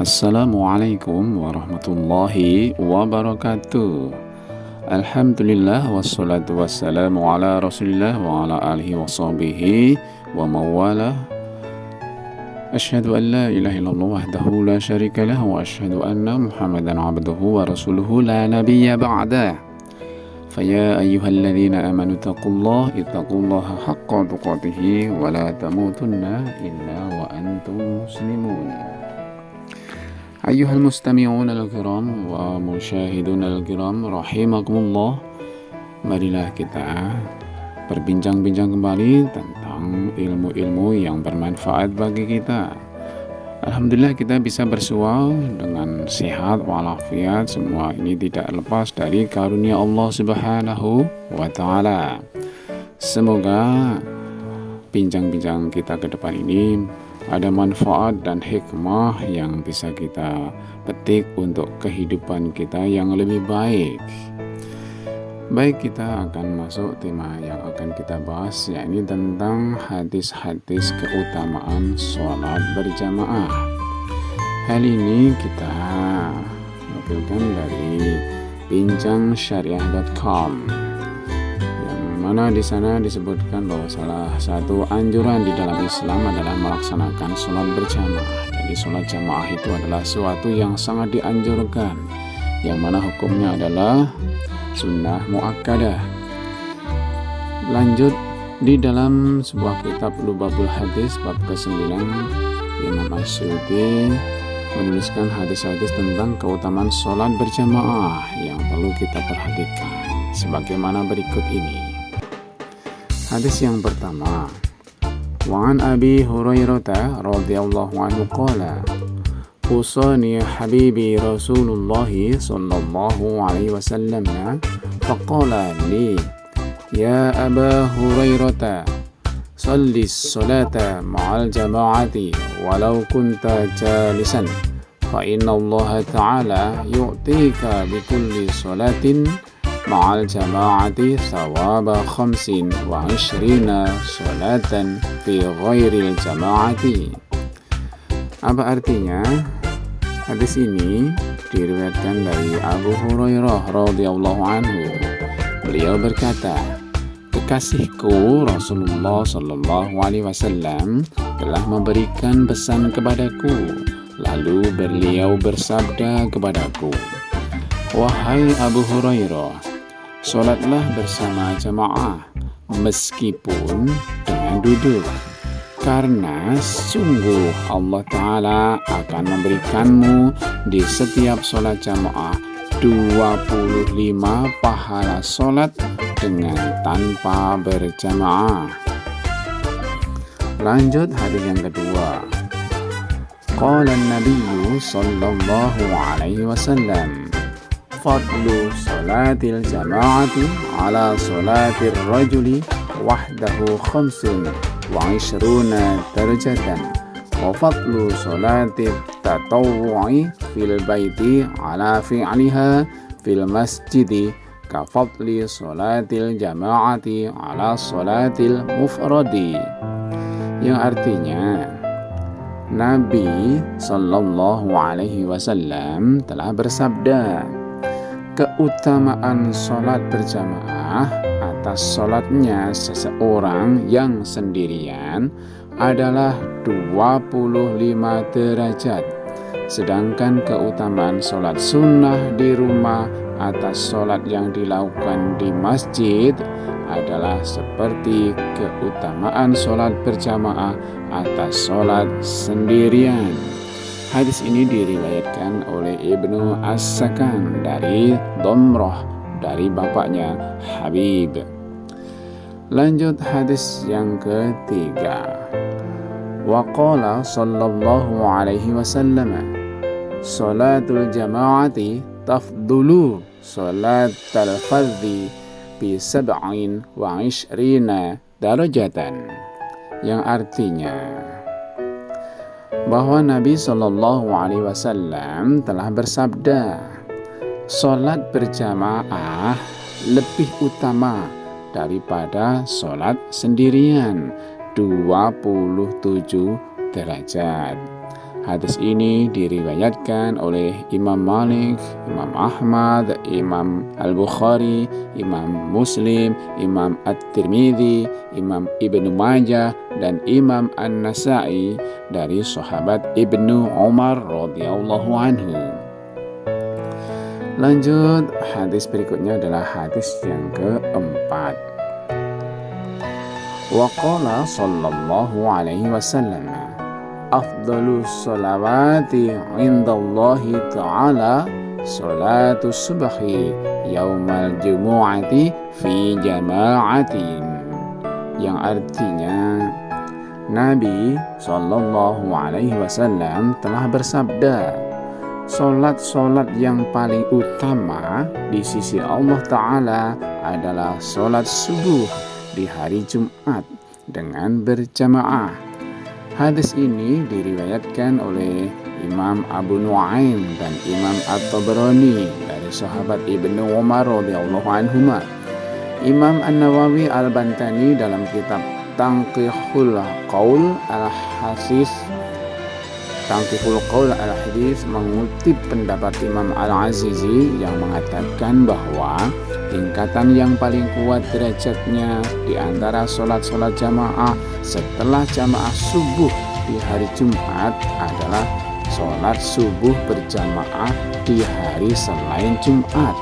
Assalamualaikum warahmatullahi wabarakatuh. Alhamdulillah wassalatu wassalamu ala rasulillah wa ala alihi wa sahbihi wa mawala. Asyhadu an la ilaha illallah wahdahu la syarika lah wa asyhadu anna Muhammadan abduhu wa rasuluhu la nabiyya ba'dah. Faya ayyuhalladzina amanu ittaqullaha haqqa tuqatih wa la tamutunna illa wa antum muslimun. Ayyuhal mustami'un al-kiram wa musyahidun al-kiram rahimakumullah. Marilah kita berbincang-bincang kembali tentang ilmu-ilmu yang bermanfaat bagi kita. Alhamdulillah kita bisa bersua dengan sehat walafiat. Semua ini tidak lepas dari karunia Allah Subhanahu wa ta'ala. Semoga bincang-bincang kita ke depan ini ada manfaat dan hikmah yang bisa kita petik untuk kehidupan kita yang lebih baik. Baik, kita akan masuk tema yang akan kita bahas, yakni tentang hadis-hadis keutamaan sholat berjamaah. Hal ini kita nukilkan dari bincangsyariah.com, mana di sana disebutkan bahwa salah satu anjuran di dalam Islam adalah melaksanakan sholat berjamaah. Jadi sholat jamaah itu adalah suatu yang sangat dianjurkan, yang mana hukumnya adalah sunnah muakkadah. Lanjut, di dalam sebuah kitab Lubabul Hadis bab ke-9, Imam Asy'uti menuliskan hadis-hadis tentang keutamaan sholat berjamaah yang perlu kita perhatikan sebagaimana berikut ini. Hadis yang pertama, wa an Abi Hurairah radhiyallahu anhu qala usani habibi Rasulullah sallallahu alaihi wasallam faqala li ya Aba Hurairah salli as-salata ma'al jama'ati walau kunta jalisan fa inna Allah ta'ala yu'tika bi kulli salatin ma'al jama'ati thawaba 25 salatan fi ghairil jama'ati. Apa artinya? Hadis ini diriwayatkan dari Abu Hurairah radhiyallahu anhu. Beliau berkata, kekasihku Rasulullah sallallahu alaihi wasallam telah memberikan pesan kepadaku. Lalu beliau bersabda kepadaku, wahai Abu Hurairah, sholatlah bersama jamaah meskipun dengan duduk, karena sungguh Allah Ta'ala akan memberikanmu di setiap sholat jamaah 25 pahala sholat dengan tanpa berjamaah. Lanjut hadis yang kedua. Qala an-nabiyyu sallallahu alaihi wasallam fadlu salatil jama'ati ala salatir rajuli wahdahu 25 darajatan wa fadlu salatit tatawwu'i fil baiti ala fi'liha fil masjidi ka fadli salatil jama'ati ala salatil mufradi, yang artinya Nabi sallallahu alaihi wasallam telah bersabda, keutamaan sholat berjamaah atas sholatnya seseorang yang sendirian adalah 25 derajat, sedangkan keutamaan sholat sunnah di rumah atas sholat yang dilakukan di masjid adalah seperti keutamaan sholat berjamaah atas sholat sendirian. Hadis ini diriwayatkan oleh Ibnu As-Sakan dari Domroh dari bapaknya Habib. Lanjut hadis yang ketiga. Wa qala sallallahu alaihi wasallam salatul jama'ati tafdulu salatal fardhi bi 27 darajatan, yang artinya bahwa Nabi Shallallahu Alaihi Wasallam telah bersabda, sholat berjamaah lebih utama daripada sholat sendirian 27 derajat. Hadis ini diriwayatkan oleh Imam Malik, Imam Ahmad, Imam Al-Bukhari, Imam Muslim, Imam At-Tirmidzi, Imam Ibnu Majah, dan Imam An-Nasa'i dari sahabat Ibnu Umar radhiyallahu anhu. Lanjut, hadis berikutnya adalah hadis yang keempat. Wa qala sallallahu alaihi wasallam, afdalus sholawati indallahi ta'ala sholatus subhi yaumal jumu'ati fi jama'atin, yang artinya Nabi Shallallahu Alaihi Wasallam telah bersabda, solat yang paling utama di sisi Allah Ta'ala adalah solat subuh di hari Jumat dengan berjamaah. Hadis ini diriwayatkan oleh Imam Abu Nuaim dan Imam At-Tabrani dari sahabat Ibnu Umar radhiyallahu anhuma. Imam An-Nawawi Al-Bantani dalam kitab Tanqihul Qaul Al-Hadis mengutip pendapat Imam Al-Azizi yang mengatakan bahwa tingkatan yang paling kuat derajatnya di antara solat-solat jamaah setelah jamaah subuh di hari Jumat adalah solat subuh berjamaah di hari selain Jumat,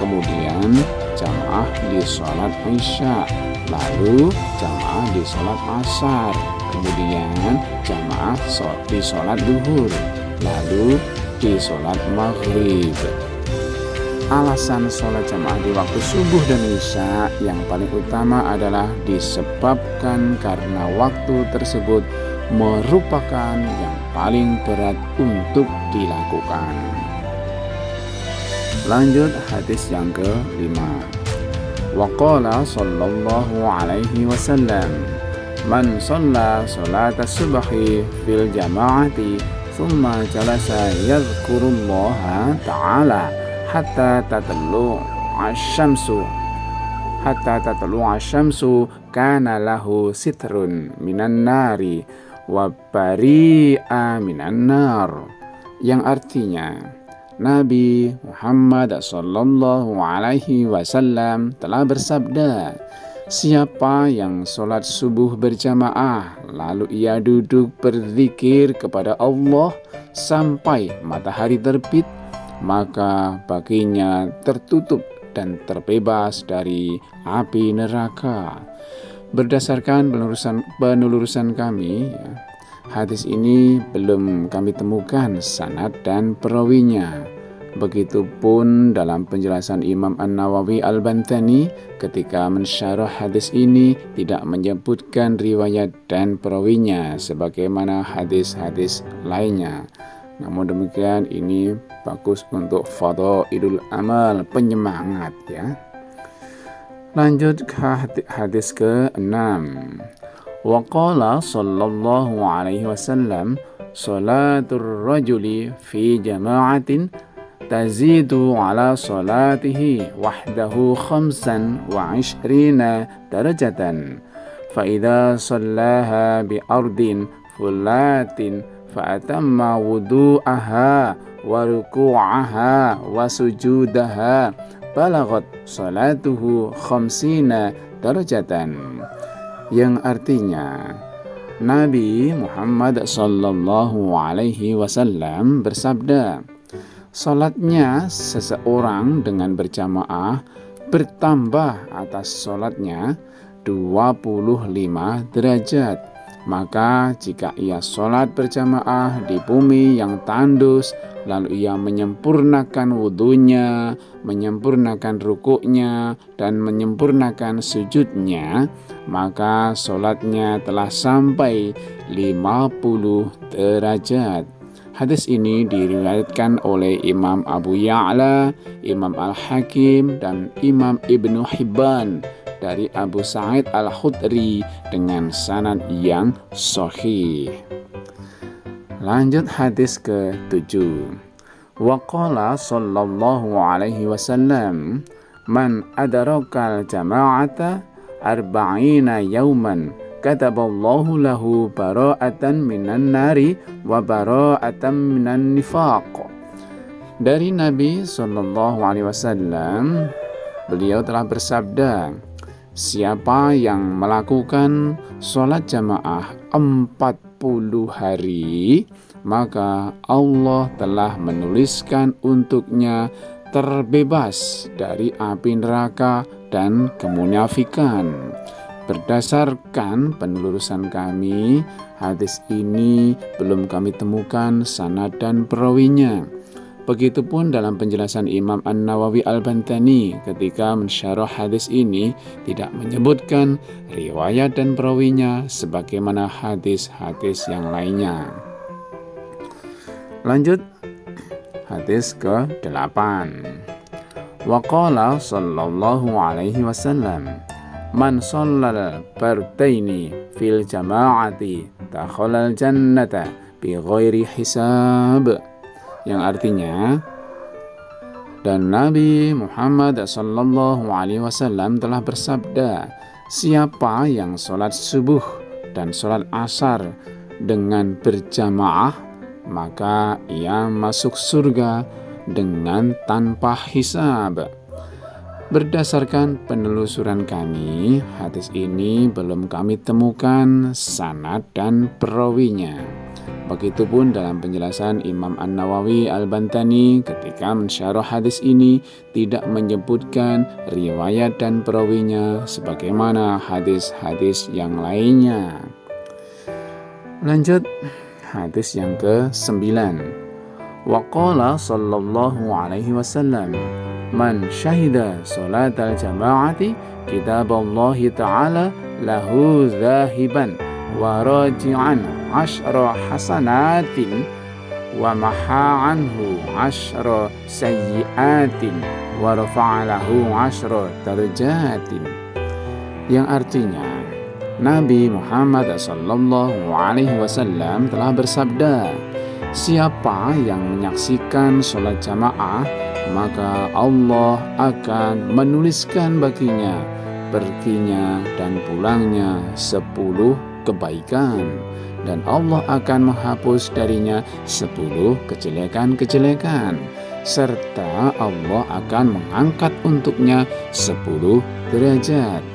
kemudian jamaah di solat Isya, lalu jamaah di solat Asar, kemudian jamaah di solat Duhur, lalu di solat Maghrib. Alasan sholat jamaah di waktu subuh dan isya yang paling utama adalah disebabkan karena waktu tersebut merupakan yang paling berat untuk dilakukan. Lanjut hadis yang ke-5. Wa qala sallallahu alaihi wasallam, man shalla sholata subhi fil jama'ati thumma jalasa yadhkurullaha ta'ala hatta tatlu asyamsu kana lahu sitrun minan nari wa bari'a minan nar, yang artinya Nabi Muhammad sallallahu alaihi wasallam telah bersabda, siapa yang sholat subuh berjamaah lalu ia duduk berzikir kepada Allah sampai matahari terbit, maka baginya tertutup dan terbebas dari api neraka. Berdasarkan penelusuran kami, hadis ini belum kami temukan sanad dan perawinya. Begitupun dalam penjelasan Imam An-Nawawi Al-Bantani ketika mensyarah hadis ini tidak menyebutkan riwayat dan perawinya sebagaimana hadis-hadis lainnya. Namun demikian ini bagus untuk fadhailul amal, penyemangat ya. Lanjut ke hadis ke-6. Wa qala sallallahu alaihi wasallam, salatul rajuli fi jama'atin tazidu ala salatihi wahdahu 25 darajatan fa idza sallaha bi ardin fulatin fa'atamma wudu'aha wa ruku'aha wa sujudaha balagat salatuhu 50 darajatan, yang artinya Nabi Muhammad sallallahu alaihi wasallam bersabda, salatnya seseorang dengan berjamaah bertambah atas salatnya 25 derajat. Maka jika ia sholat berjamaah di bumi yang tandus, lalu ia menyempurnakan wudunya, menyempurnakan rukuknya, dan menyempurnakan sujudnya, maka sholatnya telah sampai 50 derajat. Hadis ini diriwayatkan oleh Imam Abu Ya'la, Imam Al-Hakim, dan Imam Ibnu Hibban dari Abu Sa'id Al-Khudri dengan sanad yang sahih. Lanjut hadis ke-7. Wa qala sallallahu alaihi wasallam, man adarakal jama'ata arba'ina yauman kataballahu lahu bara'atan minan nari wa bara'atan minan nifaq. Dari Nabi SAW, beliau telah bersabda, siapa yang melakukan sholat jamaah 40 hari, maka Allah telah menuliskan untuknya terbebas dari api neraka dan kemunafikan. Berdasarkan penelusuran kami, hadis ini belum kami temukan sanad dan perawinya. Begitupun dalam penjelasan Imam An-Nawawi Al-Bantani ketika mensyarah hadis ini tidak menyebutkan riwayat dan perawinya sebagaimana hadis-hadis yang lainnya. Lanjut hadis ke-8. Wa qala sallallahu alaihi wasallam, man shallal fardaini fil jama'ati dakhalal jannata bi ghairi hisab. Yang artinya, dan Nabi Muhammad SAW telah bersabda, siapa yang sholat subuh dan sholat asar dengan berjamaah, maka ia masuk surga dengan tanpa hisab. Berdasarkan penelusuran kami, hadis ini belum kami temukan sanad dan perawinya. Begitupun dalam penjelasan Imam An-Nawawi Al-Bantani ketika mensyarah hadis ini tidak menyebutkan riwayat dan perawinya sebagaimana hadis-hadis yang lainnya. Lanjut hadis yang ke-9. Wa qala sallallahu alaihi wasallam, man syahida salatal jama'ati kitaballahi ta'ala lahu zahiban wa raji'an asyra hasanatin wa maha anhu asyra sayyiatin wa rafa'alahu asyra darajatin. Yang artinya, Nabi Muhammad SAW telah bersabda, siapa yang menyaksikan sholat jamaah, maka Allah akan menuliskan baginya perginya dan pulangnya 10 kebaikan, dan Allah akan menghapus darinya 10 kejelekan-kejelekan, serta Allah akan mengangkat untuknya 10 derajat.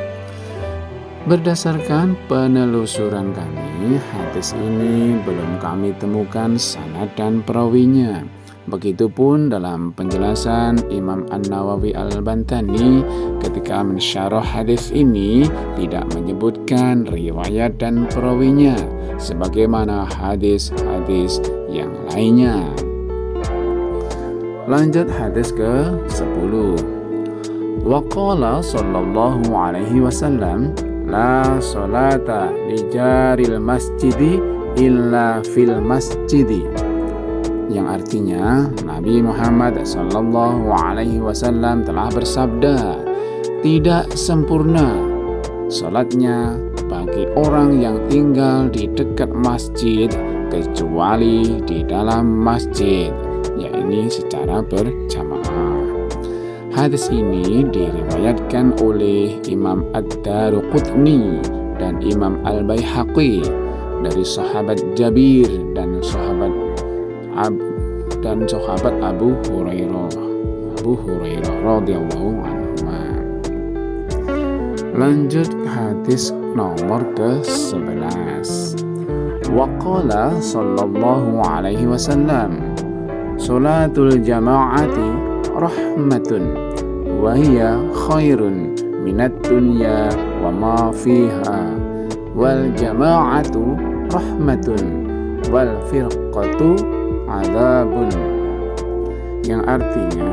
Berdasarkan penelusuran kami, hadis ini belum kami temukan sanad dan perawinya. Begitupun dalam penjelasan Imam An-Nawawi Al-Bantani ketika mensyarah hadis ini tidak menyebutkan riwayat dan perawinya sebagaimana hadis-hadis yang lainnya. Lanjut hadis ke-10. Wa qala sallallahu alaihi wasallam, la salata li jaril masjidi illa fil masjidi. Yang artinya, Nabi Muhammad SAW telah bersabda, tidak sempurna salatnya bagi orang yang tinggal di dekat masjid kecuali di dalam masjid, yakni secara berjamaah. Hadis ini diriwayatkan oleh Imam Ad-Daruqutni dan Imam Al-Baihaqi dari sahabat Jabir dan sahabat Abu Hurairah radhiyallahu anhu. Lanjut hadis nomor ke-11. Wa qala sallallahu alaihi wasallam, salatul jama'ati rahmatun wa hiya khairun minat dunya wa ma fiha, wal jama'atu rahmatun wal firqatu azabun. Yang artinya,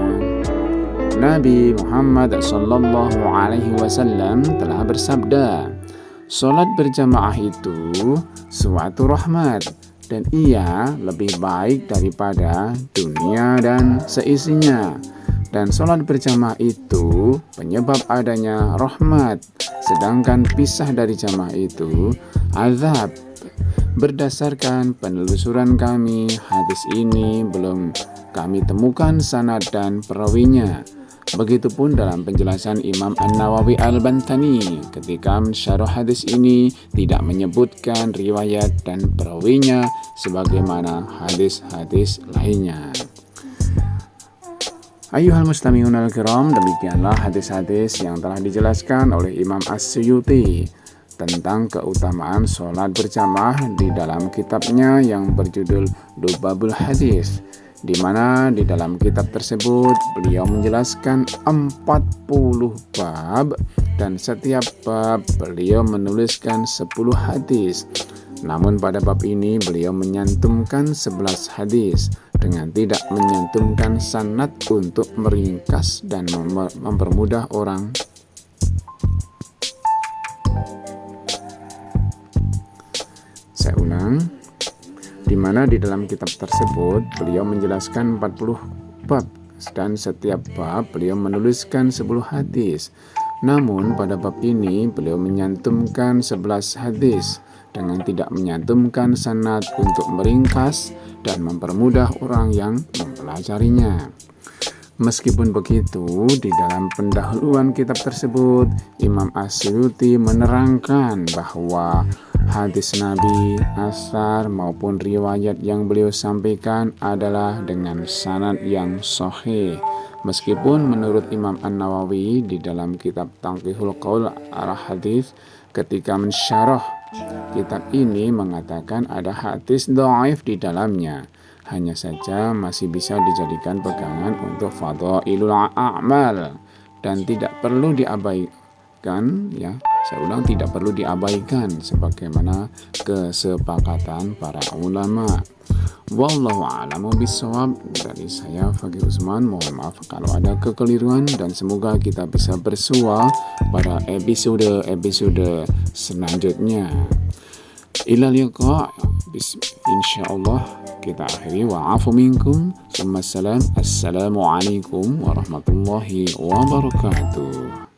Nabi Muhammad SAW telah bersabda, sholat berjamaah itu suatu rahmat dan ia lebih baik daripada dunia dan seisinya, dan sholat berjamaah itu penyebab adanya rahmat, sedangkan pisah dari jamaah itu azab. Berdasarkan penelusuran kami, hadis ini belum kami temukan sanad dan perawinya. Begitupun dalam penjelasan Imam An-Nawawi Al-Bantani ketika mensyarah hadis ini tidak menyebutkan riwayat dan perawinya sebagaimana hadis-hadis lainnya. Ayyuhal mustami'un al-kiram, demikianlah hadis-hadis yang telah dijelaskan oleh Imam As-Suyuti tentang keutamaan sholat berjamaah di dalam kitabnya yang berjudul Lubabul Hadis, di mana di dalam kitab tersebut beliau menjelaskan 40 bab dan setiap bab beliau menuliskan 10 hadis. Namun pada bab ini beliau menyantumkan 11 hadis dengan tidak menyantumkan sanad untuk meringkas dan mempermudah orang. Saya ulang, di mana di dalam kitab tersebut beliau menjelaskan 40 bab dan setiap bab beliau menuliskan 10 hadis. Namun pada bab ini beliau menyantumkan 11 hadis dengan tidak menyantumkan sanad untuk meringkas dan mempermudah orang yang mempelajarinya. Meskipun begitu, di dalam pendahuluan kitab tersebut Imam As-Suyuti menerangkan bahwa hadis Nabi, asar maupun riwayat yang beliau sampaikan adalah dengan sanad yang sahih. Meskipun menurut Imam An-Nawawi di dalam kitab Tanqihul Qaul al-Hadis ketika mensyarah kitab ini mengatakan ada hadis dhaif di dalamnya, hanya saja masih bisa dijadikan pegangan untuk fadhailul a'mal dan tidak perlu diabaikan, ya. Saya ulang, tidak perlu diabaikan sebagaimana kesepakatan para ulama. Wallahu a'lamu bishawab. Dari saya Fakih Usman, mohon maaf kalau ada kekeliruan dan semoga kita bisa bersua pada episode selanjutnya. Ila liqa, insyaallah kita akhiri. Wa'afu minkum, assalamualaikum warahmatullahi wabarakatuh.